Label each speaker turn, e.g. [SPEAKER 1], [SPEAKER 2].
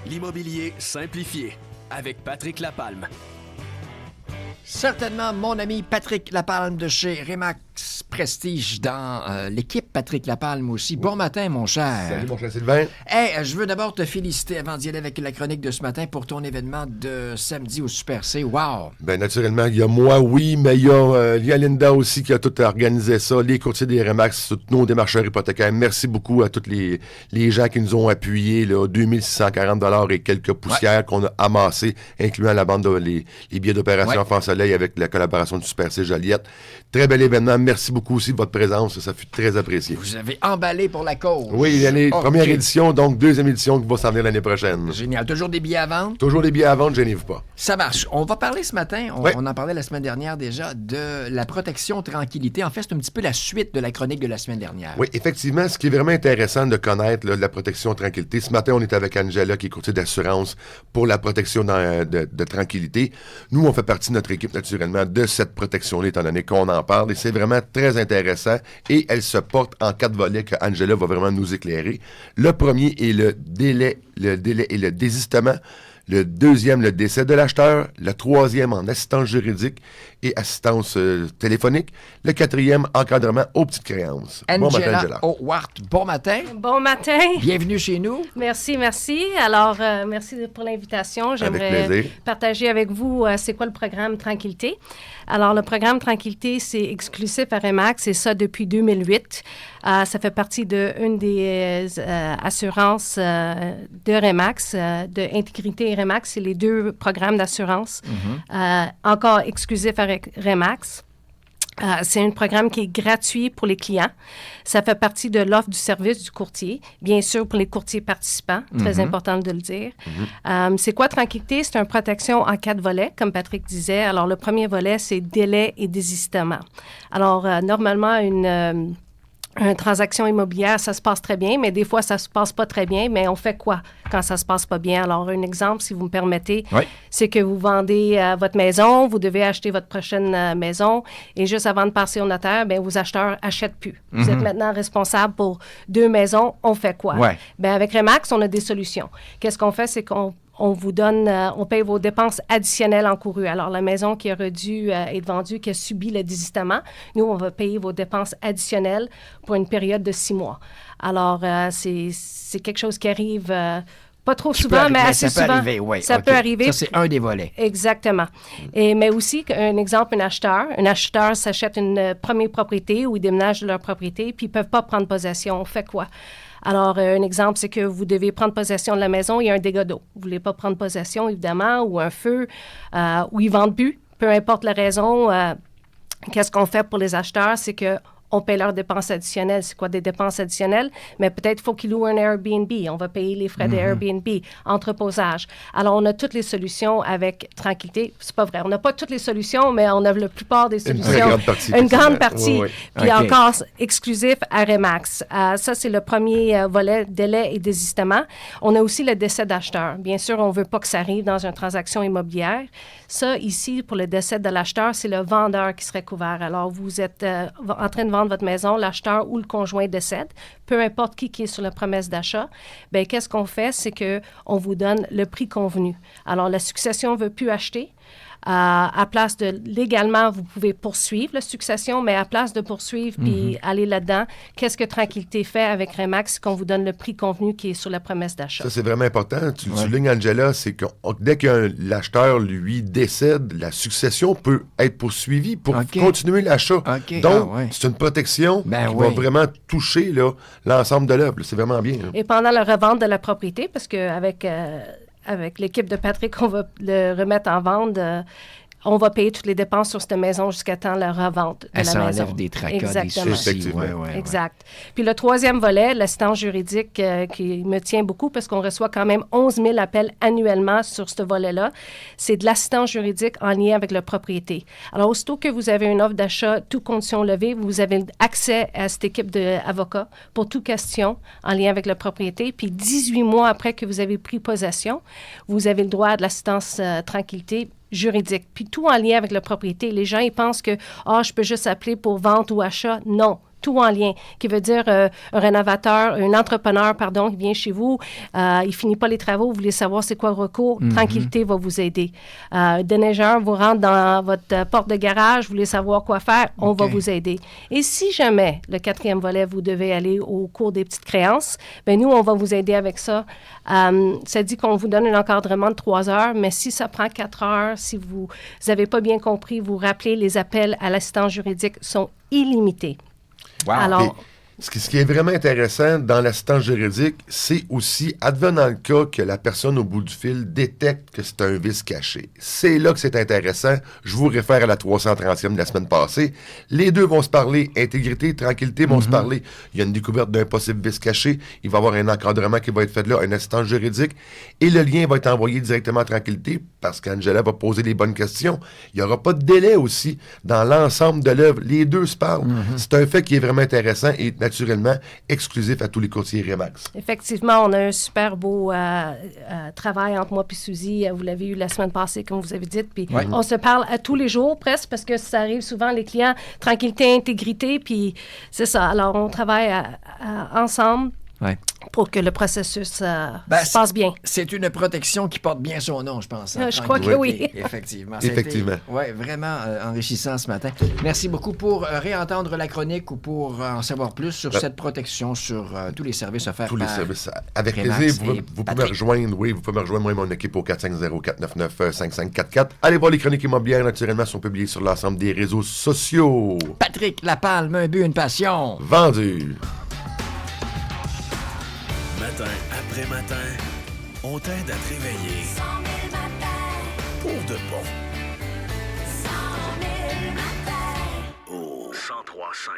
[SPEAKER 1] L'immobilier simplifié avec Patrick Lapalme.
[SPEAKER 2] Certainement, mon ami Patrick Lapalme de chez Remax Prestige dans l'équipe Patrick Lapalme aussi. Bon matin, mon cher.
[SPEAKER 3] Salut, mon cher Sylvain.
[SPEAKER 2] Hey, je veux d'abord te féliciter avant d'y aller avec la chronique de ce matin pour ton événement de samedi au Super C. Wow!
[SPEAKER 3] Bien, naturellement, il y a moi, oui, mais il y a Linda aussi qui a tout organisé ça, les courtiers des Remax, tous nos démarcheurs hypothécaires. Merci beaucoup à tous les gens qui nous ont appuyés, là, 2640 $ et quelques poussières qu'on a amassées, incluant la bande les billets d'opération Enfant Soleil avec la collaboration du Super C Joliette. Très bel événement. Merci beaucoup aussi de votre présence. Ça fut très apprécié.
[SPEAKER 2] Vous avez emballé pour la cause.
[SPEAKER 3] Oui, première édition, donc deuxième édition qui va s'en venir l'année prochaine.
[SPEAKER 2] Génial. Toujours des billets à vendre?
[SPEAKER 3] Toujours des billets à vendre, gênez-vous pas.
[SPEAKER 2] Ça marche. On va parler ce matin, on en parlait la semaine dernière déjà, de la protection tranquillité. En fait, c'est un petit peu la suite de la chronique de la semaine dernière.
[SPEAKER 3] Oui, effectivement, ce qui est vraiment intéressant de connaître là, la protection tranquillité. Ce matin, on est avec Angela, qui est courtier d'assurance pour la protection de tranquillité. Nous, on fait partie de notre équipe, naturellement, de cette protection-là, étant donné qu'on en parle. Et c'est vraiment très intéressant. Et elle se porte en 4 volets que Angela va vraiment nous éclairer. Le premier est le délai et le désistement. Le deuxième, le décès de l'acheteur. Le troisième, en assistance juridique et assistance téléphonique. Le quatrième, encadrement aux petites créances.
[SPEAKER 2] Angela,
[SPEAKER 3] bon matin, Angela.
[SPEAKER 2] Howard, bon matin.
[SPEAKER 4] Bon matin.
[SPEAKER 2] Bienvenue chez nous.
[SPEAKER 4] Merci. Alors, merci pour l'invitation. J'aimerais partager avec vous c'est quoi le programme Tranquillité. Alors, le programme Tranquillité, c'est exclusif à Remax et ça depuis 2008. Ça fait partie d'une des assurances de Remax, de Intégrité et Remax. C'est les deux programmes d'assurance encore exclusifs à Remax. C'est un programme qui est gratuit pour les clients. Ça fait partie de l'offre du service du courtier, bien sûr pour les courtiers participants, très important de le dire. C'est quoi Tranquillité? C'est une protection en 4 volets, comme Patrick disait. Alors, le premier volet, c'est délai et désistement. Alors, normalement, une transaction immobilière, ça se passe très bien, mais des fois, ça se passe pas très bien. Mais on fait quoi quand ça se passe pas bien? Alors, un exemple, si vous me permettez, c'est que vous vendez votre maison, vous devez acheter votre prochaine maison, et juste avant de passer au notaire, bien, vos acheteurs achètent plus. Vous êtes maintenant responsable pour 2 maisons. On fait quoi? Bien, avec Remax, on a des solutions. Qu'est-ce qu'on fait? C'est qu'on vous donne, on paye vos dépenses additionnelles encourues. Alors, la maison qui aurait dû être vendue, qui a subi le désistement, nous, on va payer vos dépenses additionnelles pour une période de 6 mois. Alors, c'est quelque chose qui arrive pas trop souvent, mais assez souvent.
[SPEAKER 2] Ça peut arriver, oui.
[SPEAKER 4] Ça peut arriver.
[SPEAKER 2] Ça, c'est un des volets.
[SPEAKER 4] Exactement. Mais aussi, un exemple, un acheteur s'achète une première propriété ou il déménage de leur propriété, puis ils ne peuvent pas prendre possession. On fait quoi? Alors, un exemple, c'est que vous devez prendre possession de la maison, il y a un dégât d'eau. Vous ne voulez pas prendre possession, évidemment, ou un feu, ou ils ne vendent plus. Peu importe la raison, qu'est-ce qu'on fait pour les acheteurs? C'est que on paie leurs dépenses additionnelles. C'est quoi des dépenses additionnelles? Mais peut-être faut qu'ils louent un Airbnb. On va payer les frais d'Airbnb, entreposage. Alors, on a toutes les solutions avec Tranquillité. C'est pas vrai. On n'a pas toutes les solutions, mais on a la plupart des solutions. Une grande partie. Puis encore exclusif à Remax. Ça, c'est le premier volet, délai et désistement. On a aussi le décès d'acheteur. Bien sûr, on veut pas que ça arrive dans une transaction immobilière. Ça, ici, pour le décès de l'acheteur, c'est le vendeur qui serait couvert. Alors, vous êtes en train de vendre votre maison, l'acheteur ou le conjoint décède, peu importe qui est sur la promesse d'achat, bien, qu'est-ce qu'on fait? C'est qu'on vous donne le prix convenu. Alors, la succession ne veut plus acheter. À place de, légalement, vous pouvez poursuivre la succession, mais à place de poursuivre puis aller là-dedans, qu'est-ce que Tranquillité fait avec Remax? C'est qu'on vous donne le prix convenu qui est sur la promesse d'achat.
[SPEAKER 3] Ça, c'est vraiment important. Tu le soulignes, Angela, c'est que dès que l'acheteur, lui, décède, la succession peut être poursuivie pour continuer l'achat. Donc, c'est une protection qui va vraiment toucher là, l'ensemble de l'œuvre. C'est vraiment bien.
[SPEAKER 4] Et pendant la revente de la propriété, parce qu'avec avec l'équipe de Patrick, on va le remettre en vente. On va payer toutes les dépenses sur cette maison jusqu'à temps la revente de la maison.
[SPEAKER 2] Ça enlève des tracas, des soucis.
[SPEAKER 4] Exact. Puis le troisième volet, l'assistance juridique qui me tient beaucoup parce qu'on reçoit quand même 11 000 appels annuellement sur ce volet-là. C'est de l'assistance juridique en lien avec la propriété. Alors, aussitôt que vous avez une offre d'achat, toute condition levée, vous avez accès à cette équipe d'avocats pour toute question en lien avec la propriété. Puis 18 mois après que vous avez pris possession, vous avez le droit à de l'assistance tranquillité juridique. Puis tout en lien avec la propriété. Les gens, ils pensent que je peux juste appeler pour vente ou achat. Non. tout en lien, qui veut dire un entrepreneur, qui vient chez vous, il finit pas les travaux, vous voulez savoir c'est quoi le recours, Tranquillité va vous aider. Déneigeur vous rentre dans votre porte de garage, vous voulez savoir quoi faire, on va vous aider. Et si jamais, le 4e volet, vous devez aller au cours des petites créances, bien nous, on va vous aider avec ça. Ça dit qu'on vous donne un encadrement de 3 heures, mais si ça prend 4 heures, si vous n'avez pas bien compris, vous rappelez, les appels à l'assistance juridique sont illimités.
[SPEAKER 2] Wow.
[SPEAKER 4] Alors,
[SPEAKER 3] ce qui est vraiment intéressant dans l'assistance juridique, c'est aussi, advenant le cas que la personne au bout du fil détecte que c'est un vice caché. C'est là que c'est intéressant. Je vous réfère à la 330e de la semaine passée. Les deux vont se parler. Intégrité, tranquillité vont se parler. Il y a une découverte d'un possible vice caché. Il va y avoir un encadrement qui va être fait là, une assistance juridique. Et le lien va être envoyé directement à tranquillité parce qu'Angela va poser les bonnes questions. Il n'y aura pas de délai aussi dans l'ensemble de l'œuvre. Les deux se parlent. C'est un fait qui est vraiment intéressant et naturellement exclusif à tous les courtiers Remax.
[SPEAKER 4] Effectivement, on a un super beau travail entre moi et Suzy. Vous l'avez eu la semaine passée, comme vous avez dit. Puis on se parle à tous les jours, presque, parce que ça arrive souvent, les clients, tranquillité, intégrité, puis c'est ça. Alors, on travaille ensemble. Pour que le processus se passe bien.
[SPEAKER 2] C'est une protection qui porte bien son nom, je pense.
[SPEAKER 4] Je crois que oui.
[SPEAKER 2] Effectivement.
[SPEAKER 3] Effectivement.
[SPEAKER 2] Vraiment enrichissant ce matin. Merci beaucoup pour réentendre la chronique ou pour en savoir plus sur cette protection, sur tous les services offerts
[SPEAKER 3] tous
[SPEAKER 2] par
[SPEAKER 3] les services. Avec
[SPEAKER 2] Remax
[SPEAKER 3] plaisir, vous pouvez me rejoindre. Oui, vous pouvez me rejoindre, moi et mon équipe, au 450-499-5544. Allez voir les chroniques immobilières, naturellement, sont publiées sur l'ensemble des réseaux sociaux.
[SPEAKER 2] Patrick Lapalme, un but, une passion.
[SPEAKER 3] Vendu.
[SPEAKER 5] Matin après matin, on t'aide à te réveiller.
[SPEAKER 6] 100 000 matins.
[SPEAKER 5] Pour de bon.
[SPEAKER 6] 100 000 matins.
[SPEAKER 5] Au 103.5.